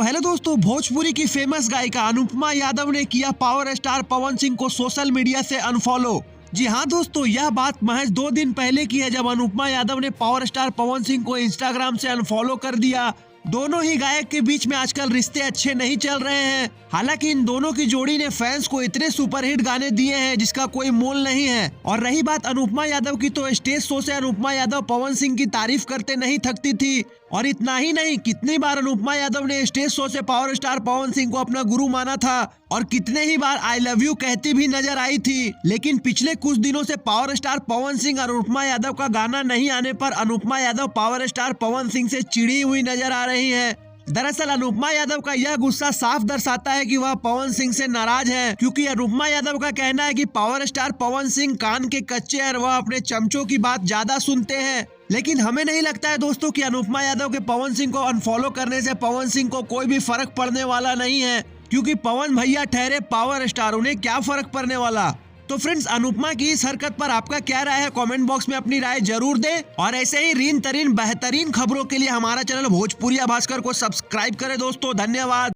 Hello दोस्तों, भोजपुरी की famous गायिका अनुपमा यादव ने किया पावर स्टार पवन सिंह को सोशल मीडिया से अनफॉलो। जी हाँ दोस्तों, यह बात महज 2 दिन पहले की है जब अनुपमा यादव ने पावर स्टार पवन सिंह को इंस्टाग्राम से अनफॉलो कर दिया। दोनों ही गायक के बीच में आजकल रिश्ते अच्छे नहीं चल रहे हैं। हालांकि इन दोनों की जोड़ी ने फैंस को इतने सुपरहिट गाने दिए हैं जिसका कोई मोल नहीं है। और रही बात अनुपमा यादव की, तो स्टेज शो से अनुपमा यादव पवन सिंह की तारीफ करते नहीं थकती थी। और इतना ही नहीं, कितनी बार अनुपमा यादव ने स्टेज शो से पावर स्टार पवन सिंह को अपना गुरु माना था और कितने ही बार आई लव यू कहती भी नजर आई थी। लेकिन पिछले कुछ दिनों से पावर स्टार पवन सिंह और अनुपमा यादव का गाना नहीं आने पर अनुपमा यादव पावर स्टार पवन सिंह से चिड़ी हुई नजर आ रही है। दरअसल अनुपमा यादव का यह गुस्सा साफ दर्शाता है कि वह पवन सिंह से नाराज है, क्योंकि अनुपमा यादव का कहना है कि पावर स्टार पवन सिंह कान के कच्चे और वह अपने चमचों की बात ज्यादा सुनते हैं। लेकिन हमें नहीं लगता है दोस्तों कि अनुपमा यादव के पवन सिंह को अनफॉलो करने से पवन सिंह को कोई भी फर्क पड़ने वाला नहीं है, क्योंकि पवन भैया ठहरे पावर स्टार, उन्हें क्या फर्क पड़ने वाला। तो फ्रेंड्स, अनुपमा की इस हरकत पर आपका क्या राय है? कमेंट बॉक्स में अपनी राय जरूर दें और ऐसे ही रीन तरीन बेहतरीन खबरों के लिए हमारा चैनल भोजपुरिया भास्कर को सब्सक्राइब करें दोस्तों। धन्यवाद।